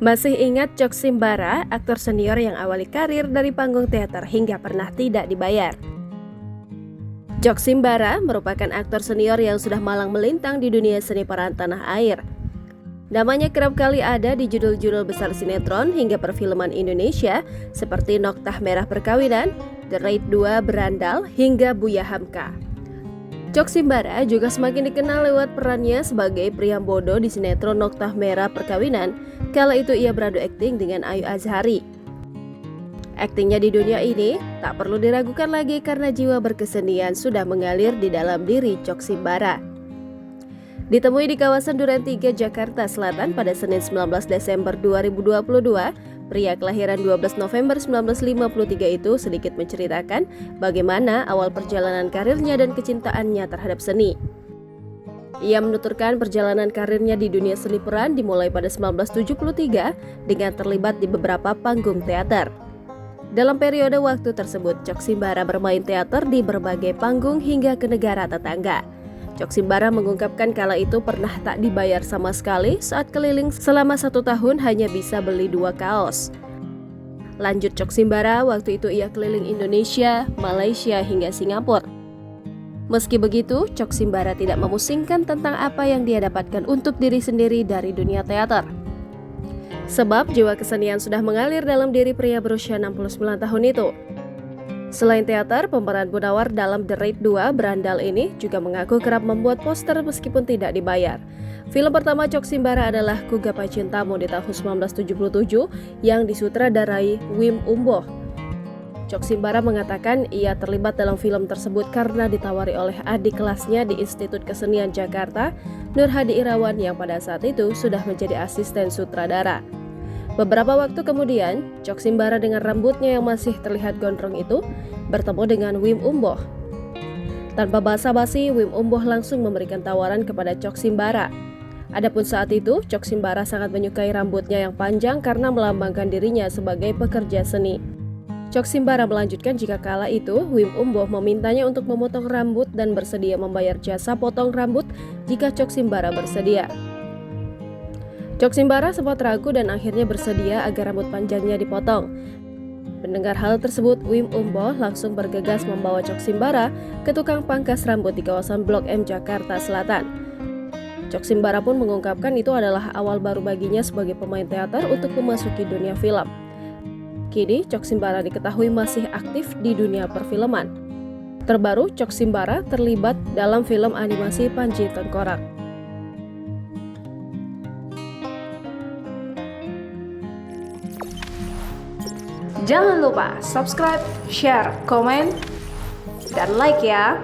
Masih ingat Cok Simbara, aktor senior yang awali karir dari panggung teater hingga pernah tidak dibayar? Cok Simbara merupakan aktor senior yang sudah malang melintang di dunia seni peran tanah air. Namanya kerap kali ada di judul-judul besar sinetron hingga perfilman Indonesia seperti Noktah Merah Perkawinan, The Raid 2 Berandal, hingga Buya Hamka. Cok Simbara juga semakin dikenal lewat perannya sebagai Priambodo di sinetron Noktah Merah Perkawinan, kala itu ia beradu akting dengan Ayu Azhari. Aktingnya di dunia ini tak perlu diragukan lagi karena jiwa berkesenian sudah mengalir di dalam diri Cok Simbara. Ditemui di kawasan Duren 3, Jakarta Selatan pada Senin 19 Desember 2022, pria kelahiran 12 November 1953 itu sedikit menceritakan bagaimana awal perjalanan karirnya dan kecintaannya terhadap seni. Ia menuturkan perjalanan karirnya di dunia seni peran dimulai pada 1973 dengan terlibat di beberapa panggung teater. Dalam periode waktu tersebut, Cok Simbara bermain teater di berbagai panggung hingga ke negara tetangga. Cok Simbara mengungkapkan kala itu pernah tak dibayar sama sekali saat keliling selama 1 tahun hanya bisa beli 2 kaos. Lanjut Cok Simbara, waktu itu ia keliling Indonesia, Malaysia hingga Singapura. Meski begitu, Cok Simbara tidak memusingkan tentang apa yang dia dapatkan untuk diri sendiri dari dunia teater. Sebab jiwa kesenian sudah mengalir dalam diri pria berusia 69 tahun itu. Selain teater, pemeran Munawar dalam The Raid 2 Berandal ini juga mengaku kerap membuat poster meskipun tidak dibayar. Film pertama Cok Simbara adalah Ku Gapai Cintamu di tahun 1977 yang disutradarai Wim Umboh. Cok Simbara mengatakan ia terlibat dalam film tersebut karena ditawari oleh adik kelasnya di Institut Kesenian Jakarta, Nur Hadi Irawan, yang pada saat itu sudah menjadi asisten sutradara. Beberapa waktu kemudian, Cok Simbara dengan rambutnya yang masih terlihat gondrong itu bertemu dengan Wim Umboh. Tanpa basa-basi, Wim Umboh langsung memberikan tawaran kepada Cok Simbara. Adapun saat itu, Cok Simbara sangat menyukai rambutnya yang panjang karena melambangkan dirinya sebagai pekerja seni. Cok Simbara melanjutkan jika kala itu Wim Umboh memintanya untuk memotong rambut dan bersedia membayar jasa potong rambut jika Cok Simbara bersedia. Cok Simbara sempat ragu dan akhirnya bersedia agar rambut panjangnya dipotong. Mendengar hal tersebut, Wim Umboh langsung bergegas membawa Cok Simbara ke tukang pangkas rambut di kawasan Blok M, Jakarta Selatan. Cok Simbara pun mengungkapkan itu adalah awal baru baginya sebagai pemain teater untuk memasuki dunia film. Kini, Cok Simbara diketahui masih aktif di dunia perfilman. Terbaru, Cok Simbara terlibat dalam film animasi Panji Tengkorak. Jangan lupa subscribe, share, komen, dan like ya!